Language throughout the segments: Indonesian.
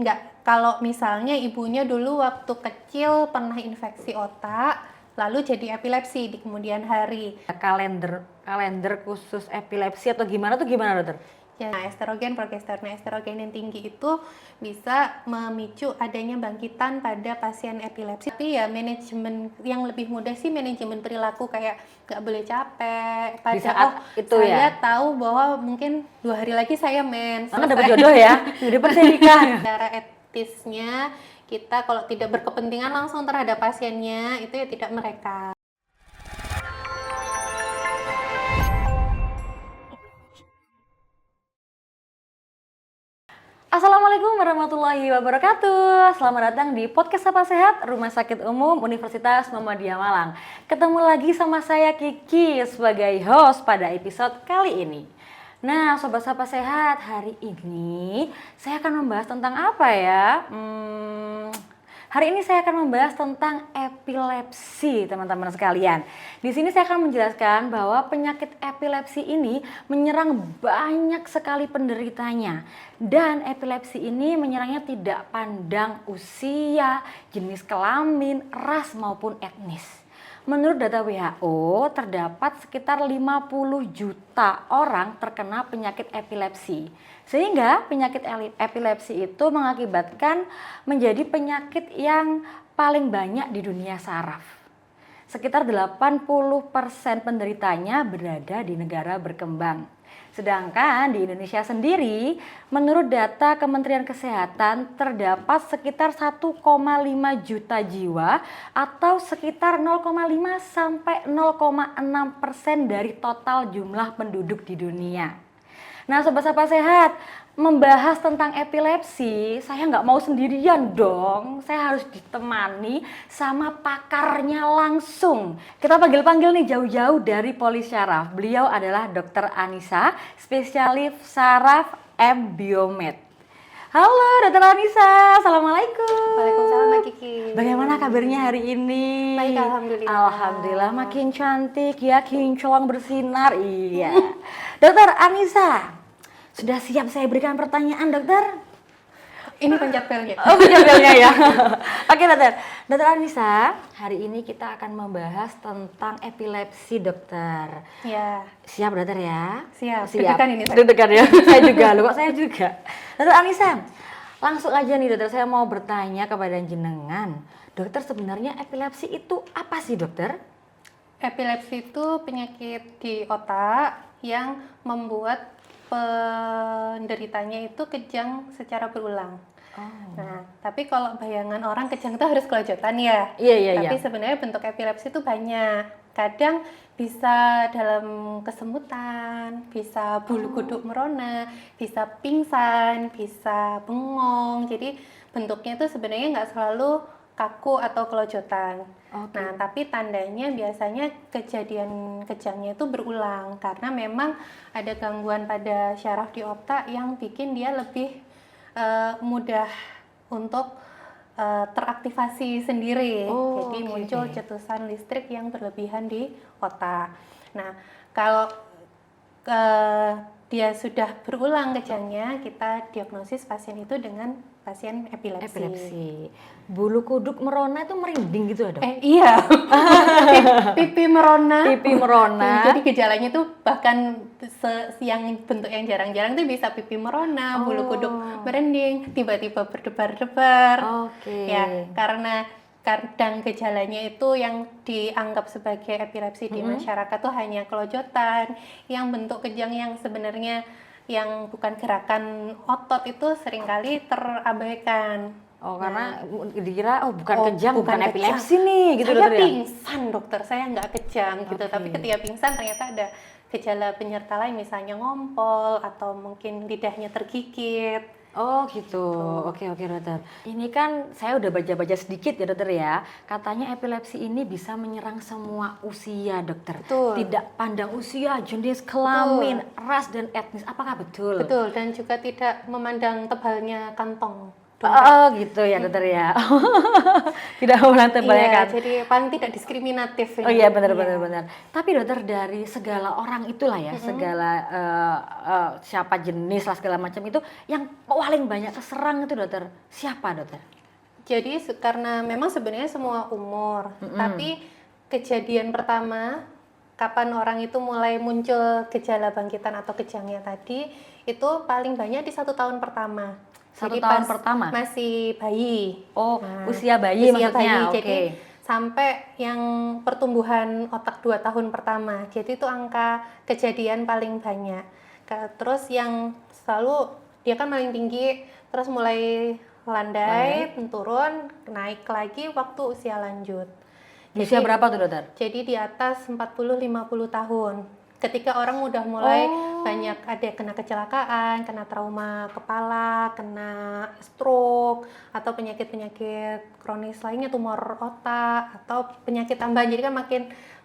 Enggak, kalau misalnya ibunya dulu waktu kecil pernah infeksi otak, lalu jadi epilepsi di kemudian hari. Kalender khusus epilepsi atau gimana tuh gimana dokter? Ya, estrogen, progesteron. Estrogen yang tinggi itu bisa memicu adanya bangkitan pada pasien epilepsi. Tapi ya manajemen yang lebih mudah sih manajemen perilaku, kayak nggak boleh capek. Di Pada saat itu saya ya. tahu bahwa mungkin 2 hari lagi saya mens. Karena dapat jodoh ya. Di depan saya nikah. Secara etisnya kita kalau tidak berkepentingan langsung terhadap pasiennya itu ya tidak merekam. Assalamualaikum warahmatullahi wabarakatuh. Selamat datang di Podcast Sapa Sehat Rumah Sakit Umum Universitas Muhammadiyah Malang. Ketemu lagi sama saya Kiki sebagai host pada episode kali ini. Nah, Sobat Sapa Sehat, hari ini saya akan membahas tentang apa ya? Hari ini saya akan membahas tentang epilepsi, teman-teman sekalian. Di sini saya akan menjelaskan bahwa penyakit epilepsi ini menyerang banyak sekali penderitanya. Dan epilepsi ini menyerangnya tidak pandang usia, jenis kelamin, ras maupun etnis. Menurut data WHO, terdapat sekitar 50 juta orang terkena penyakit epilepsi. Sehingga penyakit epilepsi itu mengakibatkan menjadi penyakit yang paling banyak di dunia saraf. Sekitar 80% penderitanya berada di negara berkembang. Sedangkan di Indonesia sendiri, menurut data Kementerian Kesehatan terdapat sekitar 1,5 juta jiwa atau sekitar 0,5 sampai 0,6% dari total jumlah penduduk di dunia. Nah, Sobat Sapa Sehat, membahas tentang epilepsi, saya nggak mau sendirian dong. Saya harus ditemani sama pakarnya langsung. Kita panggil-panggil nih jauh-jauh dari Polisyaraf. Beliau adalah Dr. Anissa, spesialis saraf M Biomed. Halo Dr. Anissa, Assalamualaikum. Waalaikumsalam Mbak Kiki. Bagaimana kabarnya hari ini? Baik, alhamdulillah. Alhamdulillah, makin cantik ya, kinclong bersinar. Iya. Dokter Anissa, sudah siap saya berikan pertanyaan, dokter? Ini pencet belnya. Oh, belnya ya. Oke, dokter. Dokter Anissa, hari ini kita akan membahas tentang epilepsi, dokter. Ya, Siap, dokter ya? siap. Siap. Deg-degan ini saya. Deg-degan ya. Saya juga, loh kok saya juga. Dokter Anissa, langsung aja nih dokter, saya mau bertanya kepada jenengan. Dokter, sebenarnya epilepsi itu apa sih, dokter? Epilepsi itu penyakit di otak yang membuat penderitanya itu kejang secara berulang. Nah, tapi kalau bayangan orang kejang itu harus kelojotan ya. Iya. Tapi sebenarnya bentuk epilepsi itu banyak. Kadang bisa dalam kesemutan, bisa bulu kuduk merona, bisa pingsan, bisa bengong. Jadi bentuknya itu sebenarnya nggak selalu kaku atau kelojotan. Nah, tapi tandanya biasanya kejadian kejangnya itu berulang karena memang ada gangguan pada syaraf di otak yang bikin dia lebih mudah untuk teraktivasi sendiri. Jadi muncul cetusan listrik yang berlebihan di otak. Nah, kalau dia sudah berulang kejangnya, kita diagnosis pasien itu dengan pasien epilepsi. Bulu kuduk merona itu merinding gitu ya, dok? Iya. Pipi merona. Pipi merona. Jadi gejalanya tuh bahkan yang bentuk yang jarang-jarang tuh bisa pipi merona, bulu kuduk merinding, tiba-tiba berdebar-debar. Ya, karena kadang gejalanya itu yang dianggap sebagai epilepsi di masyarakat tuh hanya kelojotan, yang bentuk kejang yang sebenarnya yang bukan gerakan otot itu seringkali terabaikan. Karena dikira bukan kejang, bukan epilepsi nih gitu, saya dokter ya? pingsan dokter, saya nggak kejang gitu. Tapi ketika pingsan ternyata ada gejala penyerta lain, misalnya ngompol atau mungkin lidahnya tergigit. Oh gitu. Oke dokter. Ini kan saya udah baca-baca sedikit ya dokter ya. Katanya epilepsi ini bisa menyerang semua usia, dokter. Betul. Tidak pandang usia, jenis kelamin, ras dan etnis. Apakah betul? Betul, dan juga tidak memandang tebalnya kantong Oh gitu ya dokter ya. Tidak memandang tebalnya Iya, kan. jadi paling tidak diskriminatif Oh ini. iya benar Iya. benar benar. Tapi dokter dari segala orang itulah ya, segala siapa jenis lah segala macam itu yang paling banyak keserang itu dokter. Siapa dokter? Jadi karena memang sebenarnya semua umur, tapi kejadian pertama kapan orang itu mulai muncul gejala bangkitan atau kejangnya tadi itu paling banyak di 1 tahun pertama. Satu Jadi tahun pas pertama? masih bayi. Oh, Nah, usia bayi usia maksudnya. bayi. Jadi Oke. sampai yang pertumbuhan otak 2 tahun pertama. Jadi itu angka kejadian paling banyak. Terus yang selalu dia kan paling tinggi, terus mulai landai, turun, naik lagi waktu usia lanjut. Usia berapa tuh dokter? Jadi di atas 40-50 tahun. Ketika orang udah mulai banyak ada kena kecelakaan, kena trauma kepala, kena stroke, atau penyakit-penyakit kronis lainnya, tumor otak, atau penyakit tambahan. Jadi kan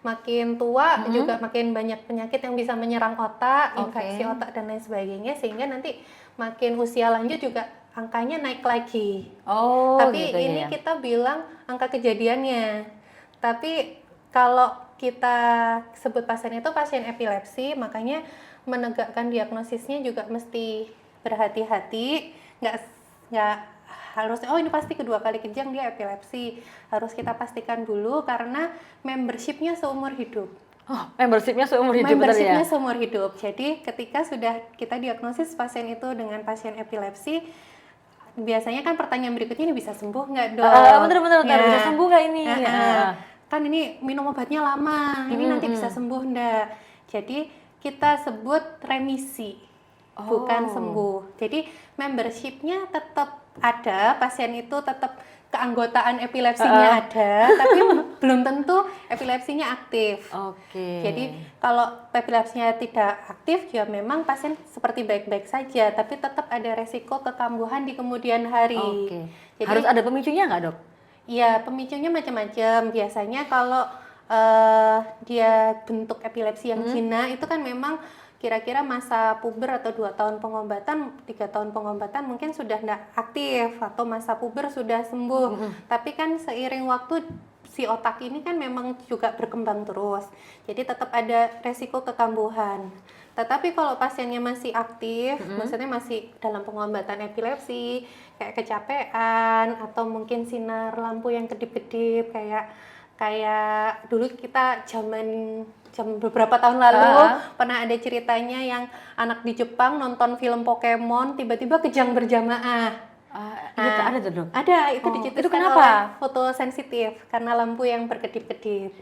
makin tua juga makin banyak penyakit yang bisa menyerang otak, infeksi otak dan lain sebagainya, sehingga nanti makin usia lanjut juga angkanya naik lagi. Oh, Tapi gitu ini ya. kita bilang angka kejadiannya. Tapi kalau kita sebut pasien itu pasien epilepsi, makanya menegakkan diagnosisnya juga mesti berhati-hati. Nggak harus oh ini pasti kedua kali kejang dia epilepsi. Harus kita pastikan dulu karena membershipnya seumur hidup. Oh, membershipnya seumur hidup betul ya? Membershipnya seumur hidup. Jadi ketika sudah kita diagnosis pasien itu dengan pasien epilepsi, biasanya kan pertanyaan berikutnya ini bisa sembuh nggak dok? Bener-bener bisa sembuh nggak ini? Kan ini minum obatnya lama, ini nanti bisa sembuh nggak? Jadi kita sebut remisi, bukan sembuh. Jadi membershipnya tetap ada, pasien itu tetap keanggotaan epilepsinya ada, tapi belum tentu epilepsinya aktif. Oke. Jadi kalau epilepsinya tidak aktif ya memang pasien seperti baik-baik saja, tapi tetap ada resiko kekambuhan di kemudian hari. Oke. Jadi Harus ada pemicunya nggak dok? ya pemicunya macam-macam. Biasanya kalau dia bentuk epilepsi yang jinak itu kan memang kira-kira masa puber atau 2 tahun pengobatan, 3 tahun pengobatan mungkin sudah tidak aktif atau masa puber sudah sembuh. Tapi kan seiring waktu si otak ini kan memang juga berkembang terus. Jadi tetap ada resiko kekambuhan. Tetapi kalau pasiennya masih aktif, maksudnya masih dalam pengobatan epilepsi, kayak kecapean atau mungkin sinar lampu yang kedip-kedip kayak dulu kita jam beberapa tahun lalu pernah ada ceritanya yang anak di Jepang nonton film Pokemon tiba-tiba kejang berjamaah. Gitu, ada tuh dok? Ada, itu Oh, dicetuskan itu kenapa? oleh fotosensitif karena lampu yang berkedip-kedip.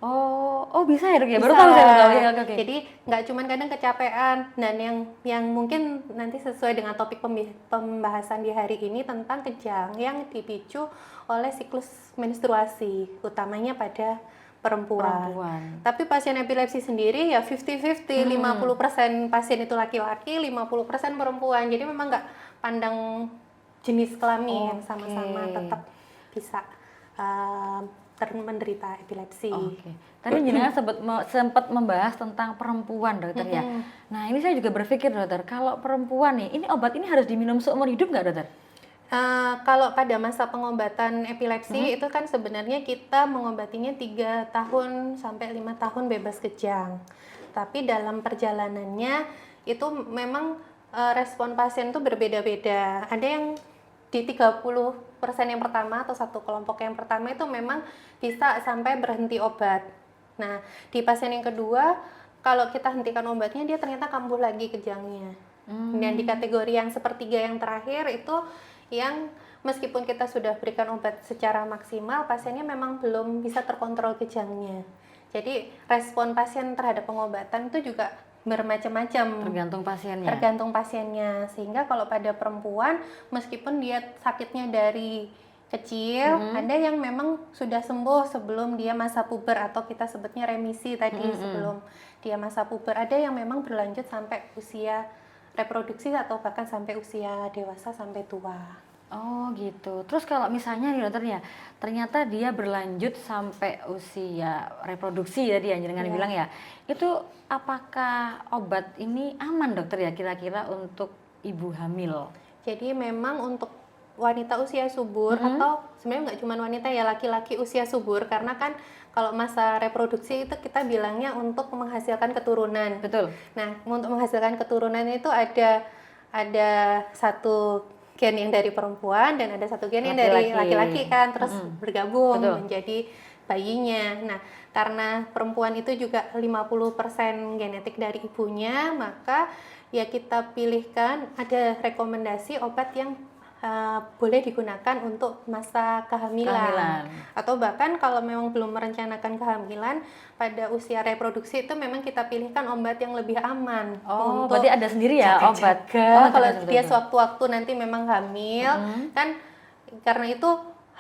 Oh bisa ya dok ya? Baru Bisa. tahu saya dok. Oke. Jadi nggak cuma kadang kecapean dan yang mungkin nanti sesuai dengan topik pembahasan di hari ini tentang kejang yang dipicu oleh siklus menstruasi, utamanya pada perempuan. Tapi pasien epilepsi sendiri ya 50-50, 50% pasien itu laki-laki, 50% perempuan. Jadi memang nggak pandang jenis kelamin, sama-sama tetap bisa menderita epilepsi. Oke. Tadi jenengan sempat membahas tentang perempuan dokter ya. Nah ini saya juga berpikir dokter, kalau perempuan nih, ini obat ini harus diminum seumur hidup nggak dokter? Kalau pada masa pengobatan epilepsi itu kan sebenarnya kita mengobatinya 3 tahun sampai 5 tahun bebas kejang. Tapi dalam perjalanannya itu memang respon pasien itu berbeda-beda. Ada yang di 30% yang pertama atau satu kelompok yang pertama itu memang bisa sampai berhenti obat. Nah, di pasien yang kedua kalau kita hentikan obatnya dia ternyata kambuh lagi kejangnya. Dan di kategori yang sepertiga yang terakhir itu yang meskipun kita sudah berikan obat secara maksimal, pasiennya memang belum bisa terkontrol kejangnya. Jadi respon pasien terhadap pengobatan itu juga bermacam-macam. Tergantung pasiennya. Sehingga kalau pada perempuan, meskipun dia sakitnya dari kecil, ada yang memang sudah sembuh sebelum dia masa puber atau kita sebutnya remisi tadi sebelum dia masa puber. Ada yang memang berlanjut sampai usia reproduksi atau bahkan sampai usia dewasa sampai tua. Oh gitu. Terus kalau misalnya nih dokter ya, ternyata dia berlanjut sampai usia reproduksi tadi yang jenengan bilang ya, itu apakah obat ini aman dokter ya kira-kira untuk ibu hamil? Jadi memang untuk wanita usia subur atau sebenarnya nggak cuma wanita ya, laki-laki usia subur, karena kan kalau masa reproduksi itu kita bilangnya untuk menghasilkan keturunan. Betul. Nah, untuk menghasilkan keturunan itu ada satu gen yang dari perempuan dan ada satu gen yang dari laki-laki kan, terus bergabung menjadi bayinya. Nah, karena perempuan itu juga 50% genetik dari ibunya, maka ya kita pilihkan ada rekomendasi obat yang boleh digunakan untuk masa kehamilan. Atau bahkan kalau memang belum merencanakan kehamilan, pada usia reproduksi itu memang kita pilihkan obat yang lebih aman. Oh, berarti ada sendiri ya obat? Kalau dia sewaktu-waktu nanti memang hamil, kan karena itu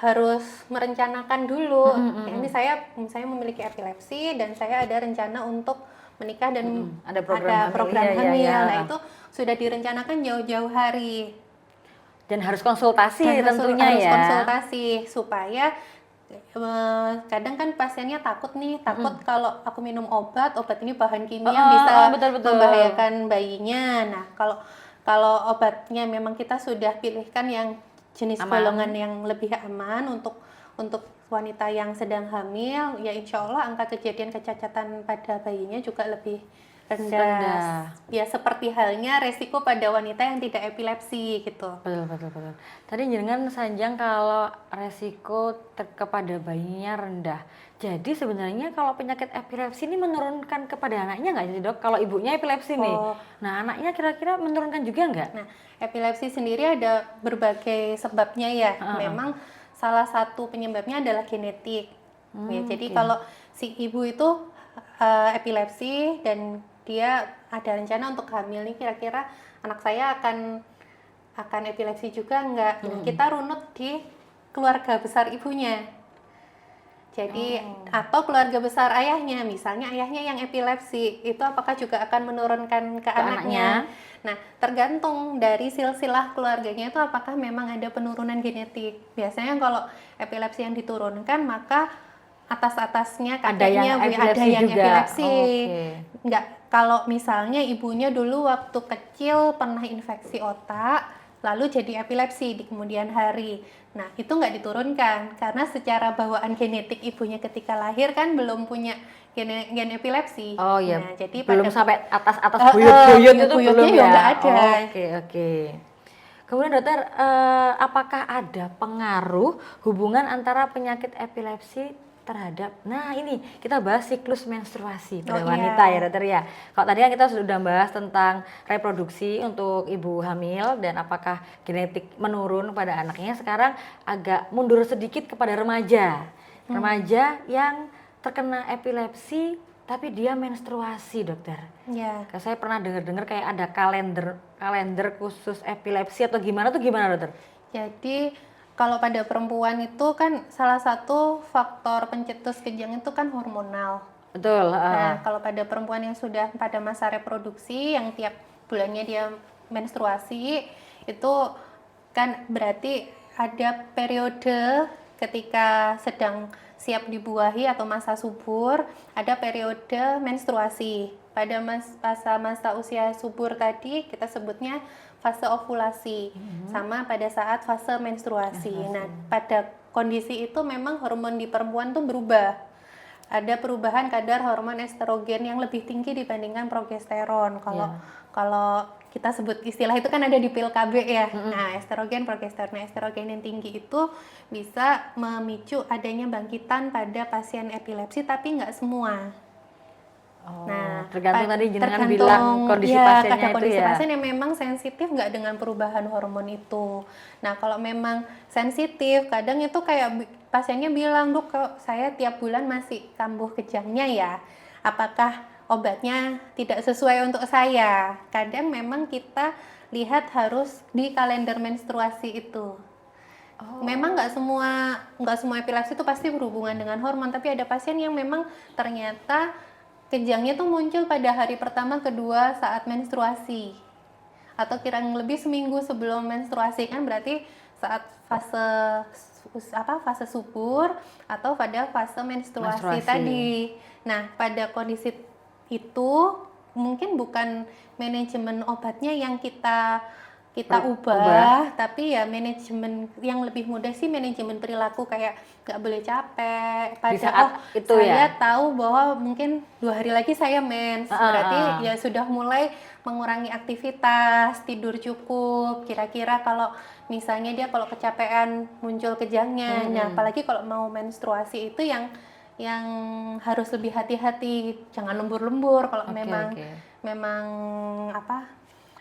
harus merencanakan dulu. Ini saya memiliki epilepsi dan saya ada rencana untuk menikah dan ada program hamil. Nah, itu sudah direncanakan jauh-jauh hari. Dan harus konsultasi tentunya harus ya. Konsultasi supaya kadang kan pasiennya takut kalau aku minum obat ini bahan kimia bisa membahayakan bayinya. Nah, kalau obatnya memang kita sudah pilihkan yang jenis golongan yang lebih aman untuk wanita yang sedang hamil, ya insya Allah angka kejadian kecacatan pada bayinya juga lebih rendah. Ya seperti halnya resiko pada wanita yang tidak epilepsi gitu. Betul. Tadi jenengan sanjang kalau resiko kepada bayinya rendah. Jadi sebenarnya kalau penyakit epilepsi ini menurunkan kepada anaknya nggak sih dok? Kalau ibunya epilepsi nih, nah anaknya kira-kira menurunkan juga nggak? Nah, epilepsi sendiri ada berbagai sebabnya ya. Memang salah satu penyebabnya adalah genetik. Ya, jadi kalau si ibu itu epilepsi dan dia ada rencana untuk hamil nih, kira-kira anak saya akan epilepsi juga enggak? Nah, kita runut di keluarga besar ibunya. Jadi atau keluarga besar ayahnya, misalnya ayahnya yang epilepsi, itu apakah juga akan menurunkan ke anaknya? Nah, tergantung dari silsilah keluarganya itu apakah memang ada penurunan genetik. Biasanya kalau epilepsi yang diturunkan, maka atas-atasnya kakeknya ada yang epilepsi. Enggak, kalau misalnya ibunya dulu waktu kecil pernah infeksi otak, lalu jadi epilepsi di kemudian hari. Nah, itu nggak diturunkan karena secara bawaan genetik ibunya ketika lahir kan belum punya gen epilepsi. Oh iya. Nah, jadi belum sampai atas buyut-buyut itu belum ya. Nggak ada. Oke. Kemudian dokter, apakah ada pengaruh hubungan antara penyakit epilepsi terhadap, nah ini kita bahas siklus menstruasi pada wanita ya dokter ya. Kalau tadi kan kita sudah bahas tentang reproduksi untuk ibu hamil dan apakah genetik menurun pada anaknya, sekarang agak mundur sedikit kepada remaja. Remaja yang terkena epilepsi tapi dia menstruasi dokter. Ya. Saya pernah dengar kayak ada kalender khusus epilepsi atau gimana dokter? Jadi kalau pada perempuan itu kan salah satu faktor pencetus kejang itu kan hormonal. Betul. Nah, kalau pada perempuan yang sudah pada masa reproduksi yang tiap bulannya dia menstruasi, itu kan berarti ada periode ketika sedang siap dibuahi atau masa subur, ada periode menstruasi. Pada masa usia subur tadi kita sebutnya fase ovulasi, sama pada saat fase menstruasi. Nah, pada kondisi itu memang hormon di perempuan tuh berubah. Ada perubahan kadar hormon estrogen yang lebih tinggi dibandingkan progesteron. Kalau kita sebut istilah itu kan ada di pil KB ya. Nah, estrogen, progesteron. Estrogen yang tinggi itu bisa memicu adanya bangkitan pada pasien epilepsi, tapi nggak semua. Nah, tergantung tadi jenengan bilang kondisi pasiennya itu kondisi ya. pasien yang memang sensitif nggak dengan perubahan hormon itu. Nah, kalau memang sensitif, kadang itu kayak pasiennya bilang, "Dok, kok saya tiap bulan masih kambuh kejangnya ya. Apakah obatnya tidak sesuai untuk saya?" Kadang memang kita lihat harus di kalender menstruasi itu. Memang nggak semua epilepsi itu pasti berhubungan dengan hormon, tapi ada pasien yang memang ternyata kejangnya tuh muncul pada hari pertama, kedua saat menstruasi, atau kurang lebih seminggu sebelum menstruasi, kan berarti saat fase subur atau pada fase menstruasi tadi. Nah, pada kondisi itu mungkin bukan manajemen obatnya yang kita kita ubah, tapi ya manajemen yang lebih mudah sih manajemen perilaku, kayak nggak boleh capek. Di saat itu saya ya? tahu bahwa mungkin 2 hari lagi saya mens, berarti ya sudah mulai mengurangi aktivitas, tidur cukup. Kira-kira kalau misalnya dia kalau kecapean muncul kejangnya, nah apalagi kalau mau menstruasi itu yang harus lebih hati-hati, jangan lembur-lembur kalau memang apa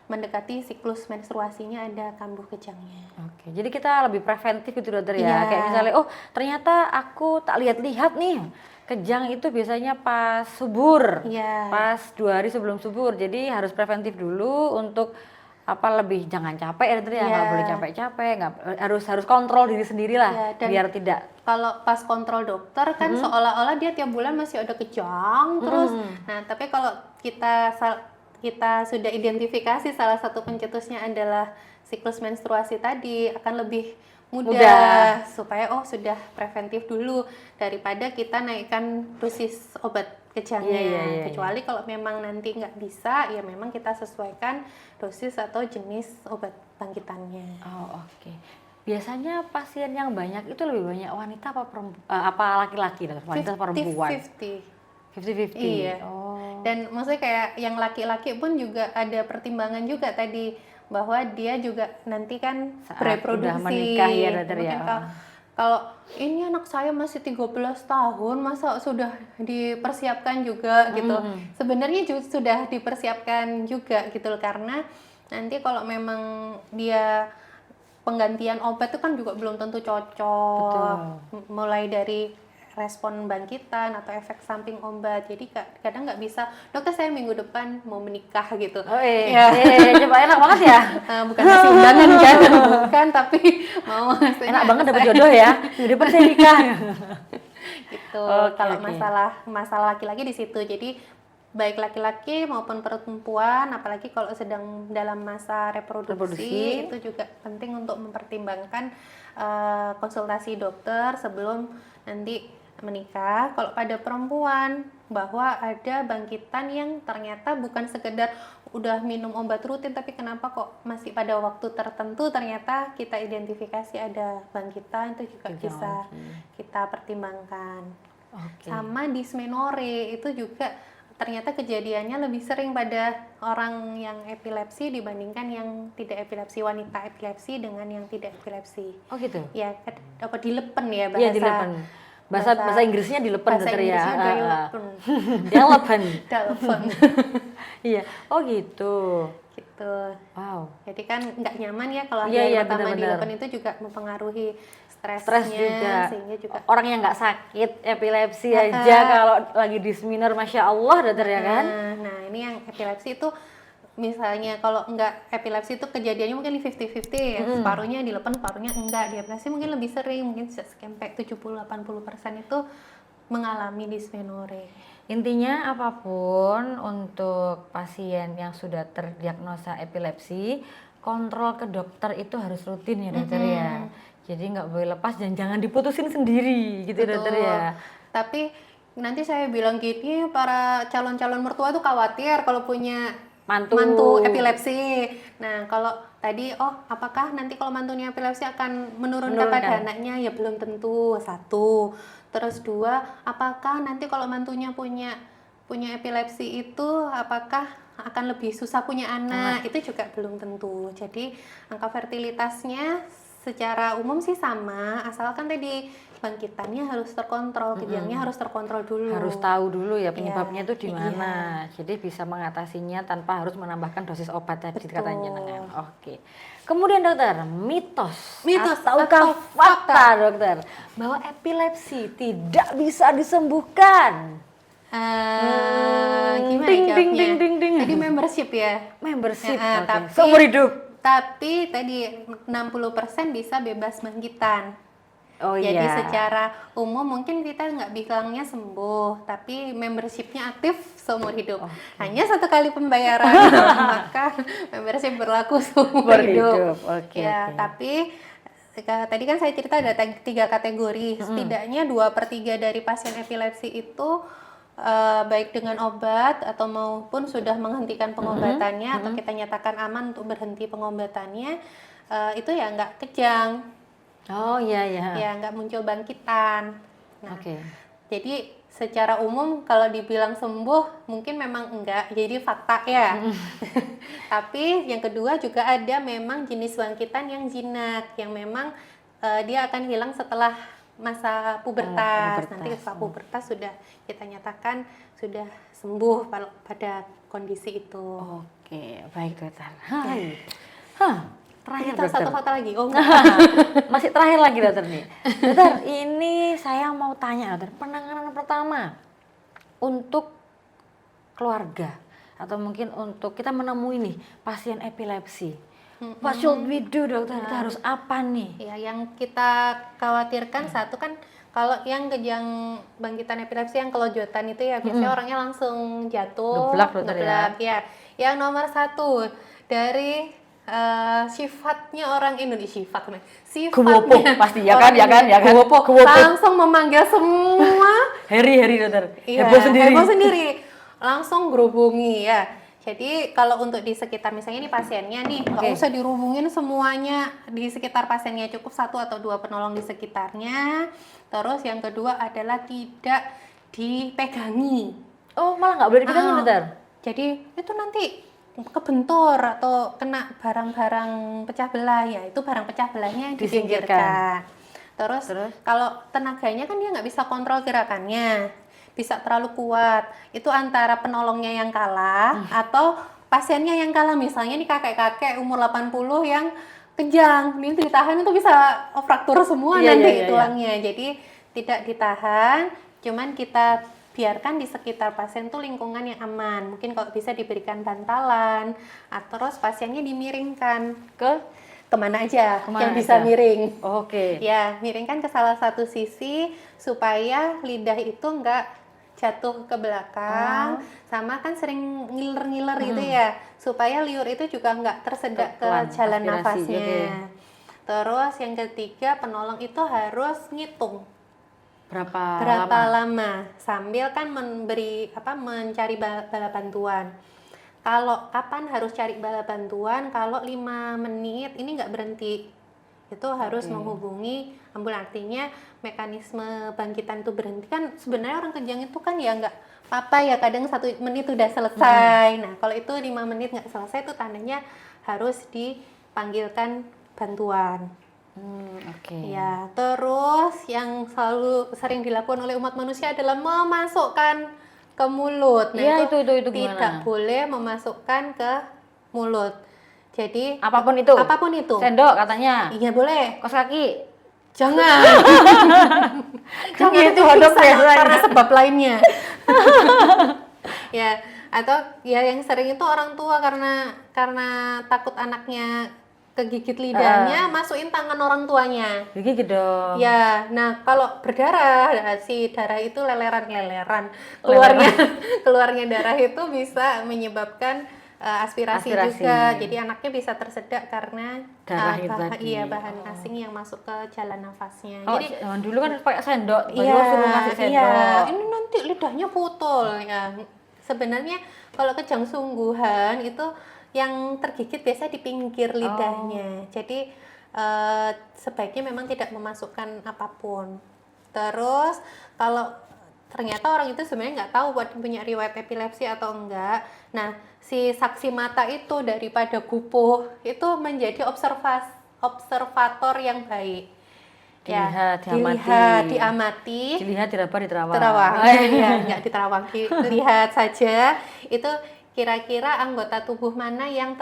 mendekati siklus menstruasinya ada kambuh kejangnya. Oke, jadi kita lebih preventif gitu dokter ya. Kayak misalnya, oh ternyata aku tak lihat-lihat nih, kejang itu biasanya pas subur, pas 2 hari sebelum subur. Jadi harus preventif dulu untuk lebih jangan capek ya dokter ya, nggak boleh capek-capek, nggak harus kontrol diri sendiri lah, biar tidak. Kalau pas kontrol dokter kan seolah-olah dia tiap bulan masih ada kejang terus. Nah, tapi kalau kita sudah identifikasi salah satu pencetusnya adalah siklus menstruasi tadi, akan lebih mudah. Supaya sudah preventif dulu daripada kita naikkan dosis obat kejangnya. Kecuali kalau memang nanti nggak bisa, ya memang kita sesuaikan dosis atau jenis obat bangkitannya. Oke. Biasanya pasien yang banyak itu lebih banyak wanita apa laki-laki, wanita perempuan? 50-50. Iya. Dan maksudnya kayak yang laki-laki pun juga ada pertimbangan juga tadi, bahwa dia juga nanti kan bereproduksi. Udah menikah ya dokter ya. Kalau ini anak saya masih 13 tahun, masa sudah dipersiapkan juga gitu. Sebenarnya sudah dipersiapkan juga gitu loh, karena nanti kalau memang dia penggantian obat itu kan juga belum tentu cocok. Mulai dari respon bangkitan atau efek samping obat. Jadi kadang nggak bisa, dokter saya minggu depan mau menikah gitu. Coba enak banget ya. Bukan ngasih undangan kan, bukan, tapi mau enak banget dapat jodoh ya. Minggu depan saya nikah. Gitu. Kalau masalah laki-laki di situ. Jadi baik laki-laki maupun perempuan, apalagi kalau sedang dalam masa reproduksi. Itu juga penting untuk mempertimbangkan konsultasi dokter sebelum nanti menikah. Kalau pada perempuan, bahwa ada bangkitan yang ternyata bukan sekedar udah minum obat rutin, tapi kenapa kok masih pada waktu tertentu ternyata kita identifikasi ada bangkitan, itu juga bisa kita pertimbangkan. Sama dysmenorrhea itu juga ternyata kejadiannya lebih sering pada orang yang epilepsi dibandingkan yang tidak epilepsi, wanita epilepsi dengan yang tidak epilepsi. Oh gitu? Ya, apa dilepen ya bahasa. Iya, dilepen. Bahasa Inggrisnya dilepen dokter ya. Dilepen. Iya. Oh gitu. Gitu. Wow. Jadi kan nggak nyaman ya kalau hari pertama dilepen, itu juga mempengaruhi stres juga. Sehingga juga orang yang nggak sakit epilepsi aja kalau lagi dysmenorrhea, masya Allah dokter ya kan. Nah ini yang epilepsi itu, misalnya kalau nggak epilepsi itu kejadiannya mungkin 50-50 ya, separuhnya dilepen, separuhnya enggak. Di epilepsi mungkin lebih sering, mungkin sampai 70-80% itu mengalami dysmenorrhea. Intinya apapun untuk pasien yang sudah terdiagnosa epilepsi, kontrol ke dokter itu harus rutin ya dokter ya. Jadi nggak boleh lepas dan jangan diputusin sendiri gitu. Betul. Dokter ya. Tapi nanti saya bilang gini, para calon-calon mertua tuh khawatir kalau punya mantu epilepsi. Nah, kalau tadi apakah nanti kalau mantunya epilepsi akan menurunkan pada anaknya? Ya belum tentu. 1. Terus 2, apakah nanti kalau mantunya punya epilepsi itu apakah akan lebih susah punya anak? Itu juga belum tentu. Jadi angka fertilitasnya secara umum sih sama, asalkan tadi bangkitannya harus terkontrol, kejangnya harus terkontrol dulu. Harus tahu dulu ya penyebabnya itu di mana. Jadi bisa mengatasinya tanpa harus menambahkan dosis obat tadi katanya dengan. Oke. Kemudian dokter, mitos ataukah fakta dokter bahwa epilepsi tidak bisa disembuhkan? Gimana jawabnya? Tadi membership ya? Membership, seumur hidup. Tapi tadi 60% bisa bebas bangkitan. Jadi secara umum mungkin kita nggak bilangnya sembuh, tapi membershipnya aktif seumur hidup. Hanya 1 kali pembayaran, maka membership berlaku seumur hidup. Tapi tadi kan saya cerita ada 3 kategori. Setidaknya 2/3 dari pasien epilepsi itu baik dengan obat atau maupun sudah menghentikan pengobatannya atau kita nyatakan aman untuk berhenti pengobatannya, itu ya nggak kejang, Oh iya ya. ya nggak muncul bangkitan. Nah, Oke. jadi secara umum kalau dibilang sembuh mungkin memang enggak, jadi fakta ya. Tapi yang kedua juga ada memang jenis bangkitan yang jinak, yang memang dia akan hilang setelah masa pubertas. Nanti setelah pubertas sudah kita nyatakan sudah sembuh pada kondisi itu. Oke, baik dokter. Hai. Hah, terakhir Kita dokter. satu fakta lagi. Oh, Masih terakhir lagi dokter nih. Dokter, ini saya mau tanya dokter, penanganan pertama untuk keluarga atau mungkin untuk kita menemui nih pasien epilepsi. What should we do dokter? Kita harus apa nih? ya, yang kita khawatirkan satu kan kalau yang kejang bangkitan epilepsi yang kelojotan itu ya biasanya orangnya langsung jatuh, Ngeblak, dokter, ngeblak, ya. Yang nomor satu dari sifatnya orang Indonesia, Guwopo, sifatnya pasti ya orang kan, ya kan, ya kan? Guwopo. Guwopo. Langsung memanggil semua Heri dokter. iya, Heboh sendiri. heboh sendiri. Langsung gerubungi ya. Jadi kalau untuk di sekitar misalnya ini pasiennya nih, nggak usah dirubungin semuanya di sekitar pasiennya, cukup 1 atau 2 penolong di sekitarnya. Terus yang kedua adalah tidak dipegangi. Oh, malah nggak boleh dipegang dokter? Jadi itu nanti kebentur atau kena barang-barang pecah belah ya, itu barang pecah belahnya yang disingkirkan. Terus kalau tenaganya kan dia nggak bisa kontrol gerakannya, bisa terlalu kuat, itu antara penolongnya yang kalah atau pasiennya yang kalah. Misalnya nih kakek-kakek umur 80 yang kejang, ini ditahan itu bisa fraktur semua nanti tulangnya. Jadi tidak ditahan, cuman kita biarkan di sekitar pasien tuh lingkungan yang aman. Mungkin kalau bisa diberikan bantalan, terus pasiennya dimiringkan ke kemana aja yang bisa miring. Oke. Ya, miringkan ke salah satu sisi supaya lidah itu enggak jatuh ke belakang, sama kan sering ngiler-ngiler gitu ya, supaya liur itu juga enggak tersedak ke jalan nafasnya. Terus yang ketiga, penolong itu harus ngitung berapa lama sambil kan mencari bala bantuan. Kalau kapan harus cari bala bantuan? Kalau 5 menit ini nggak berhenti, itu harus menghubungi ambulan. Artinya mekanisme bangkitan itu berhenti kan sebenarnya orang kejang itu kan ya nggak apa ya, kadang 1 menit udah selesai. Nah kalau itu 5 menit nggak selesai itu tandanya harus dipanggilkan bantuan. Ya, terus yang selalu sering dilakukan oleh umat manusia adalah memasukkan ke mulut. Nah, itu tidak gimana? Boleh memasukkan ke mulut. Jadi apapun itu. Sendok katanya. Iya boleh. Kos kaki. Jangan. Jangan itu hodok karena sebab lainnya. Ya, atau ya yang sering itu orang tua karena takut anaknya kegigit lidahnya, masukin tangan orang tuanya. Gigit dong. Ya, nah kalau berdarah, si darah itu leleran keluarnya darah itu bisa menyebabkan aspirasi juga. Jadi anaknya bisa tersedak karena darah itu tadi. Iya, bahan asing yang masuk ke jalan nafasnya. Oh, jadi zaman dulu kan pakai sendok, suruh kasih sendok. Iya, ini nanti lidahnya putul ya. Sebenarnya kalau kejang sungguhan itu yang tergigit biasa di pinggir lidahnya. Jadi sebaiknya memang tidak memasukkan apapun. Terus kalau ternyata orang itu sebenarnya nggak tahu punya riwayat epilepsi atau enggak. Nah, si saksi mata itu daripada gupuh itu menjadi observator yang baik. Dilihat, diamati, diraba, diterawang. Enggak diterawang, dilihat saja itu kira-kira anggota tubuh mana yang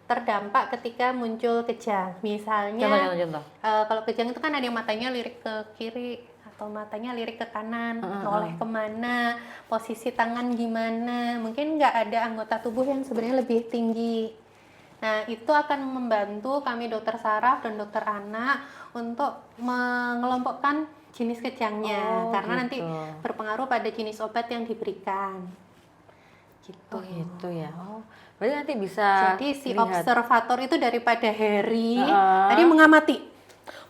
terdampak ketika muncul kejang. Misalnya contoh. Kalau kejang itu kan ada yang matanya lirik ke kiri atau matanya lirik ke kanan, noleh kemana, posisi tangan gimana. Mungkin nggak ada anggota tubuh yang sebenarnya lebih tinggi. Nah, itu akan membantu kami dokter saraf dan dokter anak untuk mengelompokkan jenis kejangnya, karena nanti berpengaruh pada jenis obat yang diberikan. Gitu. Gitu ya. Berarti nanti bisa. Jadi si observator itu daripada Harry tadi mengamati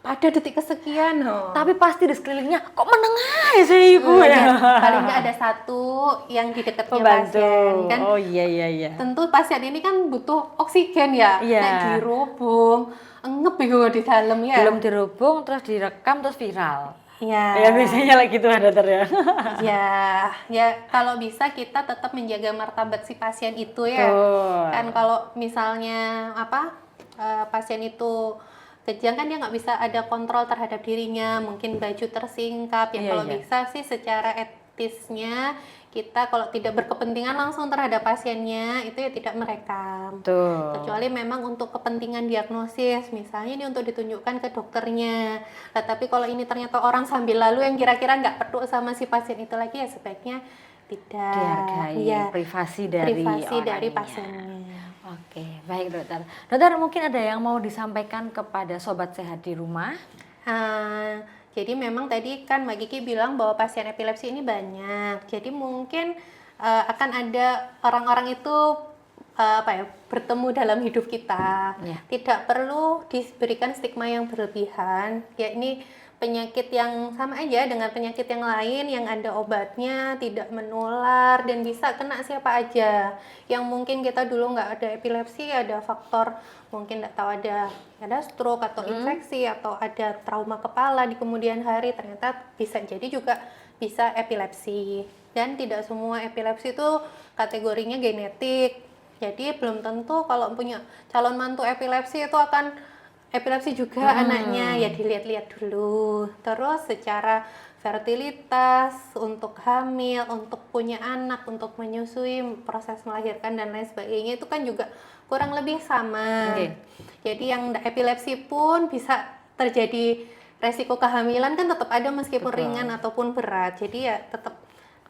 pada detik kesekian. Tapi pasti di sekelilingnya kok menengah ya sih ibu ya. Ya, paling nggak ada satu yang di dekatnya Pembantu. pasien kan. Oh iya. Tentu pasien ini kan butuh oksigen ya. Iya. Nek dirubung, ngep iku di dalam ya. Belum dirubung terus direkam terus viral. Ya. Ya biasanya lah gitu lah dokter ya. Ya kalau bisa kita tetap menjaga martabat si pasien itu ya. Betul. Kan kalau misalnya pasien itu kejang kan dia nggak bisa ada kontrol terhadap dirinya, mungkin baju tersingkap ya. Iya, Kalau iya. bisa sih secara etisnya kita kalau tidak berkepentingan langsung terhadap pasiennya itu ya tidak merekam. Tuh. Kecuali memang untuk kepentingan diagnosis, misalnya ini untuk ditunjukkan ke dokternya. Nah, tapi kalau ini ternyata orang sambil lalu yang kira-kira nggak peduli sama si pasien itu lagi ya sebaiknya tidak. Dihargai Ya, privasi dari orangnya. pasiennya. Oke, baik dokter. Dokter mungkin ada yang mau disampaikan kepada sobat sehat di rumah? Jadi memang tadi kan Mbak Kiki bilang bahwa pasien epilepsi ini banyak. Jadi mungkin akan ada orang-orang itu bertemu dalam hidup kita. Ya. Tidak perlu diberikan stigma yang berlebihan. Ya ini penyakit yang sama aja dengan penyakit yang lain yang ada obatnya, tidak menular dan bisa kena siapa aja. Yang mungkin kita dulu nggak ada epilepsi, ada faktor mungkin nggak tahu ada stroke atau infeksi atau ada trauma kepala di kemudian hari, ternyata bisa jadi juga bisa epilepsi. Dan tidak semua epilepsi itu kategorinya genetik. Jadi belum tentu kalau punya calon mantu epilepsi itu akan epilepsi juga anaknya, ya dilihat-lihat dulu. Terus secara fertilitas, untuk hamil, untuk punya anak, untuk menyusui, proses melahirkan dan lain sebagainya itu kan juga kurang lebih sama. Jadi yang epilepsi pun bisa terjadi resiko kehamilan kan tetap ada meskipun ringan ataupun berat. Jadi ya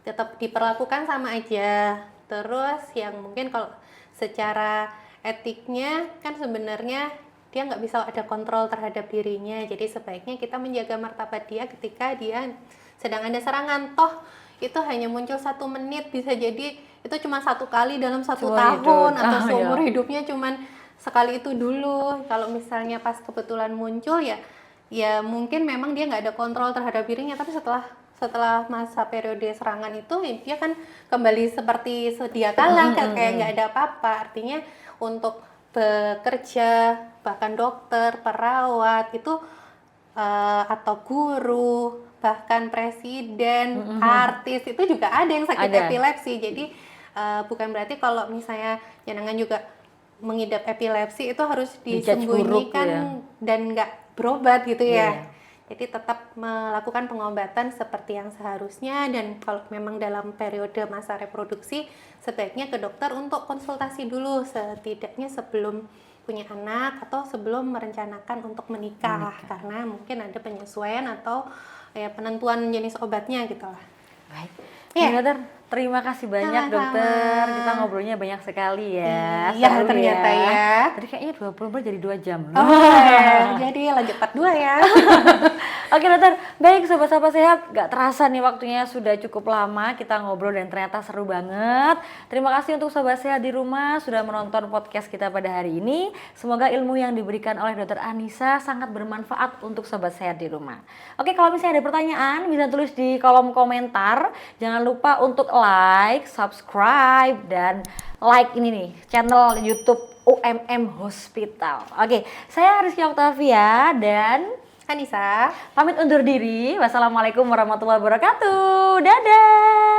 tetap diperlakukan sama aja. Terus yang mungkin kalau secara etiknya kan sebenarnya dia nggak bisa ada kontrol terhadap dirinya, jadi sebaiknya kita menjaga martabat dia ketika dia sedang ada serangan. Toh itu hanya muncul 1 menit, bisa jadi itu cuma 1 kali dalam 1 tahun atau seumur hidupnya cuman sekali itu dulu. Kalau misalnya pas kebetulan muncul ya mungkin memang dia nggak ada kontrol terhadap dirinya, tapi setelah masa periode serangan itu dia kan kembali seperti sedia kala, kayak nggak ada apa-apa. Artinya untuk bekerja, bahkan dokter, perawat itu atau guru, bahkan presiden, artis itu juga ada yang sakit epilepsi. Jadi bukan berarti kalau misalnya jenengan juga mengidap epilepsi itu harus disembunyikan dan nggak berobat gitu ya. Jadi tetap melakukan pengobatan seperti yang seharusnya, dan kalau memang dalam periode masa reproduksi sebaiknya ke dokter untuk konsultasi dulu setidaknya sebelum punya anak atau sebelum merencanakan untuk menikah. Karena mungkin ada penyesuaian atau ya penentuan jenis obatnya gitu lah. Baik. Dokter, terima kasih banyak dokter. Kita ngobrolnya banyak sekali ya. Iya ternyata ya. Tadi kayaknya 20 menit jadi 2 jam. Jadi lanjut part 2 ya. Oke dokter, baik sobat-sobat sehat, gak terasa nih waktunya sudah cukup lama kita ngobrol dan ternyata seru banget. Terima kasih untuk sobat sehat di rumah sudah menonton podcast kita pada hari ini. Semoga ilmu yang diberikan oleh dokter Anissa sangat bermanfaat untuk sobat sehat di rumah. Oke, kalau misalnya ada pertanyaan bisa tulis di kolom komentar. Jangan lupa untuk like, subscribe, dan like ini nih channel YouTube UMM Hospital. Oke, saya Rizky Octavia dan Anissa pamit undur diri. Wassalamualaikum warahmatullahi wabarakatuh. Dadah.